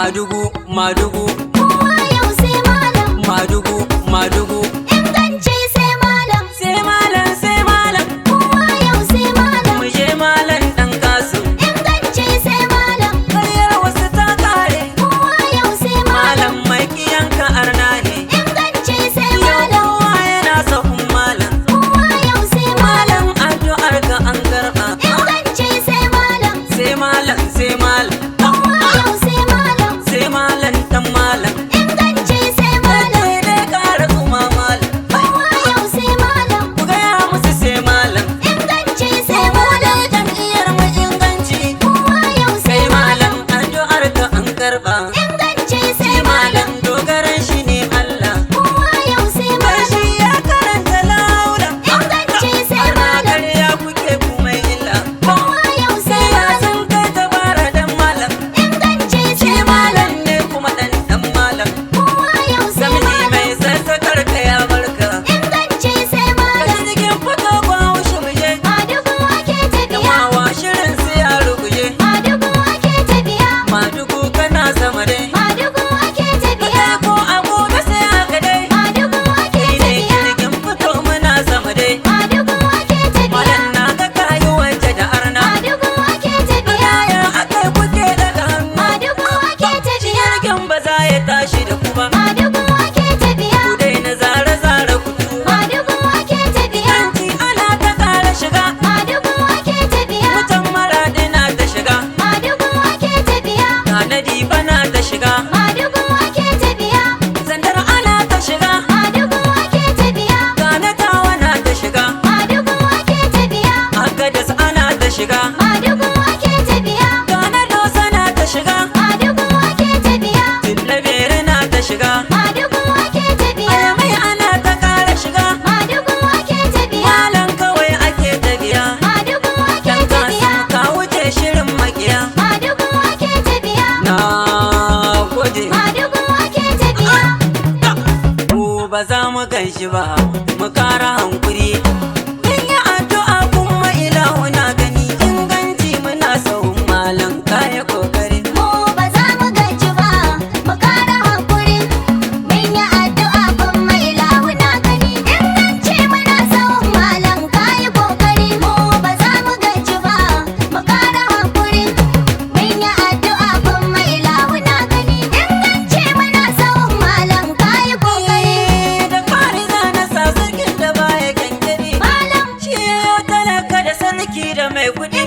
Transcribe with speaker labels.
Speaker 1: Madugu, Madugu,
Speaker 2: kowa yau sai malam.
Speaker 1: Madugu, Madugu,
Speaker 2: Inganci sai malam.
Speaker 1: sai malam, sai malam,
Speaker 2: Kowa yau sai malam.
Speaker 1: mu je malam dan Kasim.
Speaker 2: Inganci sai malam.
Speaker 1: Ƙaryar wasu ta kare,
Speaker 2: Kowa yau sai malam.
Speaker 1: malam mai kiyanka arna ne.
Speaker 2: Inganci sai
Speaker 1: Yau
Speaker 2: malam.
Speaker 1: kowa yana sahun malam,
Speaker 2: Kowa yau sai malam.
Speaker 1: malam addu'ar ka an karɓa.
Speaker 2: Inganci sai malam.
Speaker 1: Sai malam, sai malam,
Speaker 2: Kowa yau sai malam.
Speaker 1: sai malam dan malam.
Speaker 2: Inganci sai malam.
Speaker 1: Daidai ƙara zuma malam.
Speaker 2: Kowa yau sai malam.
Speaker 1: Ku gaya musu sai malam.
Speaker 2: Inganci sai malam.
Speaker 1: Jam'iyyar mu inganci.
Speaker 2: Kowa yau sai
Speaker 1: Sai
Speaker 2: malam.
Speaker 1: malam addu'ar ka an karɓa.
Speaker 2: Inganci
Speaker 1: Shi
Speaker 2: sai malam.
Speaker 1: malam dogaran shi ne Allah.
Speaker 2: Kowa yau sai malam.
Speaker 1: Shi ya karanta laula.
Speaker 2: Inganci sai
Speaker 1: Ana
Speaker 2: malam.
Speaker 1: karya kuke kuma illa.
Speaker 2: Kowa yau sai
Speaker 1: Sai ya
Speaker 2: malam.
Speaker 1: san kai tabara dan malam.
Speaker 2: Inganci
Speaker 1: Shi
Speaker 2: sai
Speaker 1: malam
Speaker 2: malam.
Speaker 1: ne kuma dan malam.
Speaker 2: Kowa yau sai
Speaker 1: Zamani
Speaker 2: malam.
Speaker 1: mai sassakar ka ya barka.
Speaker 2: Inganci sai malam.
Speaker 1: Ka cikin fito kwa wushi mu je.
Speaker 2: Madugu ake tafiya.
Speaker 1: Yawa shirin su ya ruguje.
Speaker 2: Madugu ake tafiya.
Speaker 1: Madugu kana sama dai.
Speaker 2: Madugu ake tafiya.
Speaker 1: Kai ko a gobe sai haka dai.
Speaker 2: Madugu ake
Speaker 1: Ni ne
Speaker 2: tafiya.
Speaker 1: kirkin fito muna sama dai.
Speaker 2: Madugu ake tafiya.
Speaker 1: Malam na ga kayi waje da arna.
Speaker 2: Madugu ake tafiya.
Speaker 1: Yaya akai kuke daga hannu.
Speaker 2: Madugu ake tafiya.
Speaker 1: Jirgin ba za ya tashi da ku ba.
Speaker 2: Madugu ake tafiya.
Speaker 1: Ku daina zare-zare ku tuba.
Speaker 2: Madugu ake tafiya.
Speaker 1: Yanci ana ta kara shiga.
Speaker 2: Madugu ake tafiya.
Speaker 1: Mutan maradi na ta shiga.
Speaker 2: Madugu ake tafiya.
Speaker 1: Kanadi bana ta shiga.
Speaker 2: Madugu ake tafiya.
Speaker 1: Sandar ana ta shiga.
Speaker 2: Madugu ake tafiya.
Speaker 1: Ganatawa na ta shiga.
Speaker 2: Madugu ake tafiya.
Speaker 1: Agadas ana ta shiga.
Speaker 2: Madugu ake tafiya.
Speaker 1: Ganadosa na ta shiga.
Speaker 2: Madugu ake tafiya.
Speaker 1: Tillabere na ta shiga.
Speaker 2: Madugu ake tafiya.
Speaker 1: Ayamai ana ta kara shiga.
Speaker 2: Madugu ake tafiya.
Speaker 1: Malam kawai ake tafiya.
Speaker 2: Madugu ake
Speaker 1: Dan
Speaker 2: tafiya.
Speaker 1: Kasim ka wuce shirin makiya.
Speaker 2: Madugu ake tafiya.
Speaker 1: Na gode.
Speaker 2: Madugu ake tafiya.
Speaker 1: Mu ba za mu gan shi ba, mu kara hankuri. Mun yi addu'a kuma ilahu na gani inganci muna sahun malam kaya kokari.
Speaker 2: Mu ba za mu gaji ba, mu kara hakuri. Mun yi addu'a kuma ilahu na gani. Inganci muna sahun malam kayi kokari. Mu ba za mu gaji ba, mu kara hakuri. Mun yi addu'a kuma ilahu na gani. Inganci muna sahun malam kayi kokari.
Speaker 1: Da fari za na sa sarkin da baya gangare.
Speaker 2: Malam
Speaker 1: Shi ya talaka da sarki da mai kuɗi.